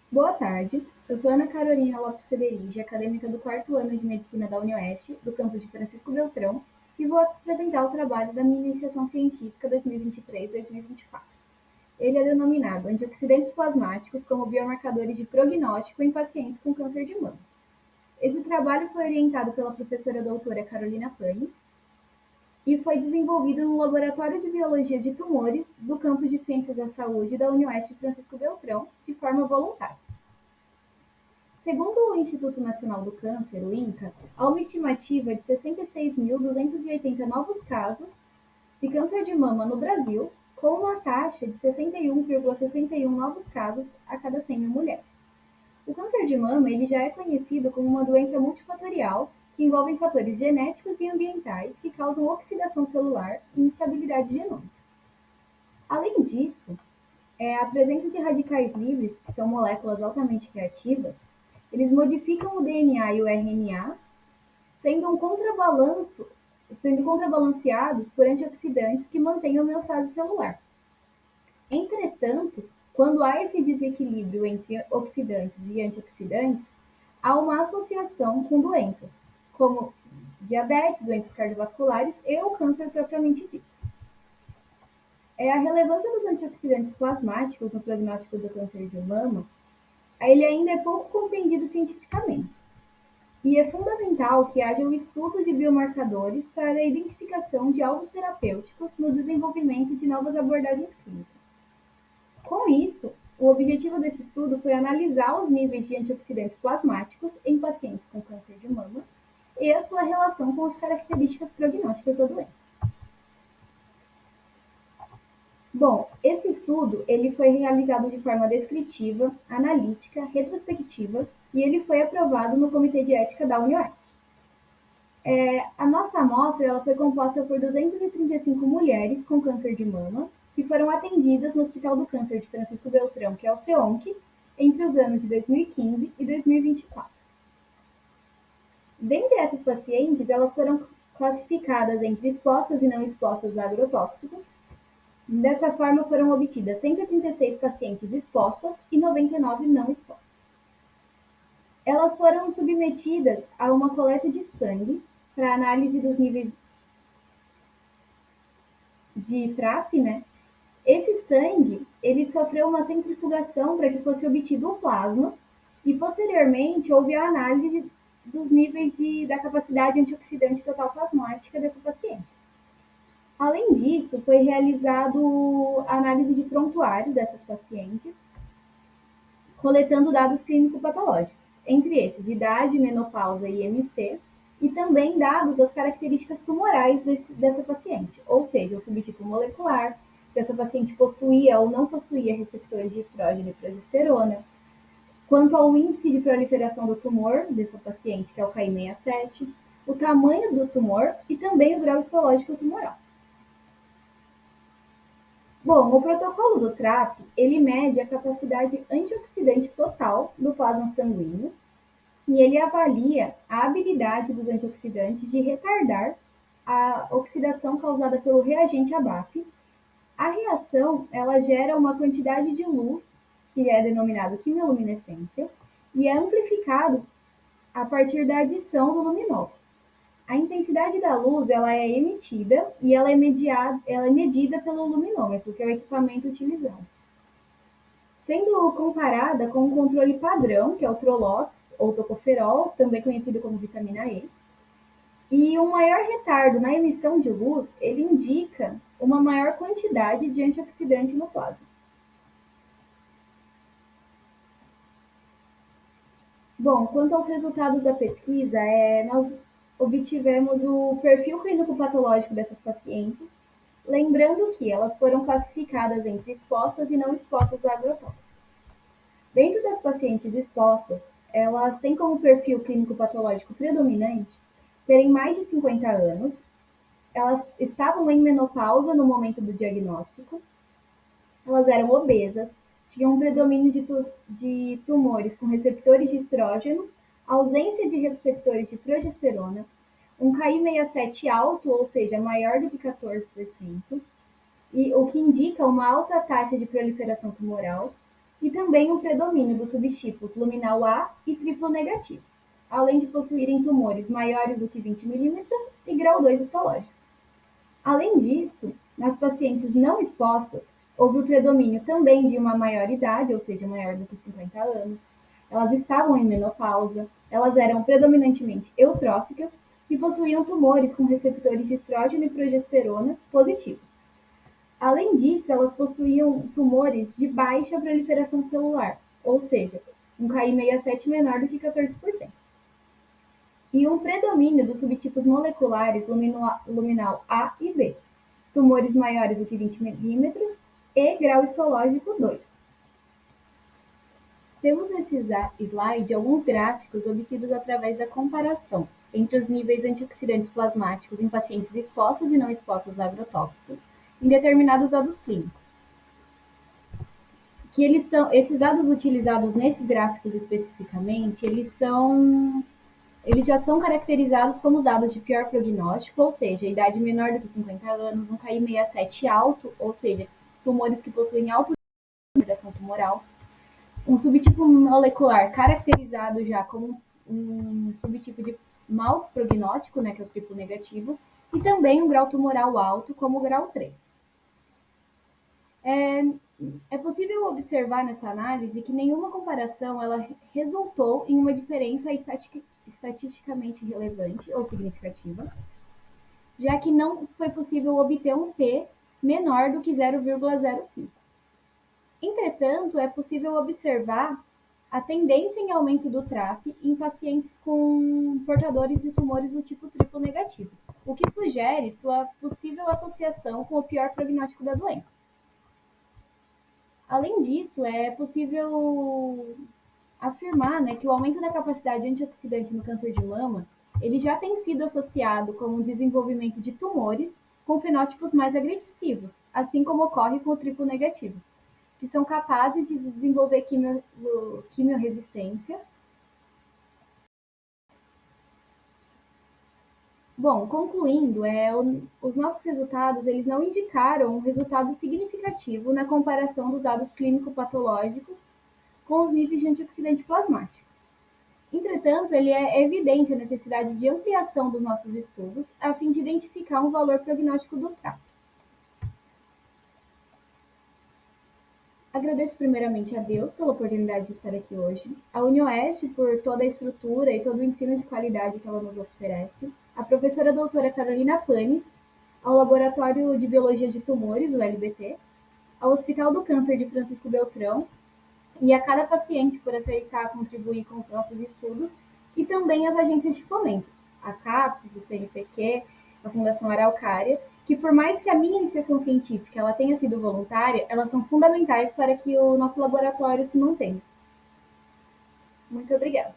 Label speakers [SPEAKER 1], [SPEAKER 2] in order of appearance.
[SPEAKER 1] Boa tarde, eu sou Ana Carolina Lopes Federici, acadêmica do quarto ano de Medicina da UniOeste, do campus de Francisco Beltrão, e vou apresentar o trabalho da minha iniciação científica 2023-2024. Ele é denominado Antioxidantes Plasmáticos como biomarcadores de prognóstico em pacientes com câncer de mama. Esse trabalho foi orientado pela professora doutora Carolina Panes e foi desenvolvido no Laboratório de Biologia de Tumores do campus de Ciências da Saúde da UniOeste Francisco Beltrão, de forma voluntária. Segundo o Instituto Nacional do Câncer, o INCA, há uma estimativa de 66.280 novos casos de câncer de mama no Brasil, com uma taxa de 61,61 novos casos a cada 100 mil mulheres. O câncer de mama ele já é conhecido como uma doença multifatorial que envolve fatores genéticos e ambientais que causam oxidação celular e instabilidade genômica. Além disso, a presença de radicais livres, que são moléculas altamente reativas, eles modificam o DNA e o RNA, sendo um contrabalanço, sendo contrabalanceados por antioxidantes que mantêm a homeostase celular. Entretanto, quando há esse desequilíbrio entre oxidantes e antioxidantes, há uma associação com doenças, como diabetes, doenças cardiovasculares e o câncer propriamente dito. A relevância dos antioxidantes plasmáticos no prognóstico do câncer de mama, ele ainda é pouco compreendido cientificamente. E é fundamental que haja o estudo de biomarcadores para a identificação de alvos terapêuticos no desenvolvimento de novas abordagens clínicas. Com isso, o objetivo desse estudo foi analisar os níveis de antioxidantes plasmáticos em pacientes com câncer de mama e a sua relação com as características prognósticas da doença. Bom, esse estudo ele foi realizado de forma descritiva, analítica, retrospectiva e ele foi aprovado no Comitê de Ética da UniOeste. A nossa amostra ela foi composta por 235 mulheres com câncer de mama que foram atendidas no Hospital do Câncer de Francisco Beltrão, que é o CEONC, entre os anos de 2015 e 2024. Dentre essas pacientes, elas foram classificadas entre expostas e não expostas a agrotóxicos. Dessa forma, foram obtidas 136 pacientes expostas e 99 não expostas. Elas foram submetidas a uma coleta de sangue para análise dos níveis de TRAP, né? Esse sangue, ele sofreu uma centrifugação para que fosse obtido o plasma e posteriormente houve a análise dos níveis da capacidade antioxidante total plasmática dessa paciente. Além disso, foi realizado a análise de prontuário dessas pacientes, coletando dados clínico-patológicos, entre esses idade, menopausa e IMC, e também dados das características tumorais dessa paciente, ou seja, o subtipo molecular, se essa paciente possuía ou não possuía receptores de estrógeno e progesterona, quanto ao índice de proliferação do tumor dessa paciente, que é o KI67, o tamanho do tumor e também o grau histológico tumoral. Bom, o protocolo do TRAP, ele mede a capacidade antioxidante total do plasma sanguíneo e ele avalia a habilidade dos antioxidantes de retardar a oxidação causada pelo reagente ABAP. A reação, ela gera uma quantidade de luz, que é denominado quimiluminescência, e é amplificado a partir da adição do luminol. A intensidade da luz ela é emitida e ela é medida pelo luminômetro, que é o equipamento utilizado. Sendo comparada com o controle padrão, que é o Trolox ou tocoferol, também conhecido como vitamina E. E um maior retardo na emissão de luz, ele indica uma maior quantidade de antioxidante no plasma. Bom, quanto aos resultados da pesquisa, nós obtivemos o perfil clínico-patológico dessas pacientes, lembrando que elas foram classificadas entre expostas e não expostas a agrotóxicos. Dentro das pacientes expostas, elas têm como perfil clínico-patológico predominante terem mais de 50 anos, elas estavam em menopausa no momento do diagnóstico, elas eram obesas, tinham um predomínio de tumores com receptores de estrógeno, ausência de receptores de progesterona, um KI67 alto, ou seja, maior do que 14%, e o que indica uma alta taxa de proliferação tumoral, e também o predomínio dos subtipos luminal A e triplo negativo, além de possuírem tumores maiores do que 20 milímetros e grau 2 histológico. Além disso, nas pacientes não expostas, houve o predomínio também de uma maior idade, ou seja, maior do que 50 anos. Elas estavam em menopausa, elas eram predominantemente eutróficas e possuíam tumores com receptores de estrógeno e progesterona positivos. Além disso, elas possuíam tumores de baixa proliferação celular, ou seja, um Ki67 menor do que 14%. E um predomínio dos subtipos moleculares luminal A e B, tumores maiores do que 20 milímetros e grau histológico 2. Temos nesse slide alguns gráficos obtidos através da comparação entre os níveis antioxidantes plasmáticos em pacientes expostos e não expostos a agrotóxicos em determinados dados clínicos. Esses dados utilizados nesses gráficos especificamente, eles já são caracterizados como dados de pior prognóstico, ou seja, idade menor do que 50 anos, um Ki67 alto, ou seja, tumores que possuem alta concentração tumoral, um subtipo molecular caracterizado já como um subtipo de mau prognóstico, né, que é o triplo negativo, e também um grau tumoral alto, como o grau 3. É possível observar nessa análise que nenhuma comparação ela resultou em uma diferença estatisticamente relevante ou significativa, já que não foi possível obter um P menor do que 0,05. Entretanto, é possível observar a tendência em aumento do TRAP em pacientes com portadores de tumores do tipo triplo negativo, o que sugere sua possível associação com o pior prognóstico da doença. Além disso, é possível afirmar, né, que o aumento da capacidade antioxidante no câncer de mama ele já tem sido associado com o desenvolvimento de tumores com fenótipos mais agressivos, assim como ocorre com o triplo negativo, que são capazes de desenvolver quimiorresistência. Bom, concluindo, os nossos resultados eles não indicaram um resultado significativo na comparação dos dados clínico-patológicos com os níveis de antioxidante plasmático. Entretanto, ele é evidente a necessidade de ampliação dos nossos estudos a fim de identificar um valor prognóstico do TRAP. Agradeço primeiramente a Deus pela oportunidade de estar aqui hoje, a UniOeste por toda a estrutura e todo o ensino de qualidade que ela nos oferece, a professora doutora Carolina Panes, ao Laboratório de Biologia de Tumores, o LBT, ao Hospital do Câncer de Francisco Beltrão e a cada paciente por aceitar contribuir com os nossos estudos e também as agências de fomento, a CAPES, o CNPq, a Fundação Araucária, que por mais que a minha iniciação científica ela tenha sido voluntária, elas são fundamentais para que o nosso laboratório se mantenha. Muito obrigada.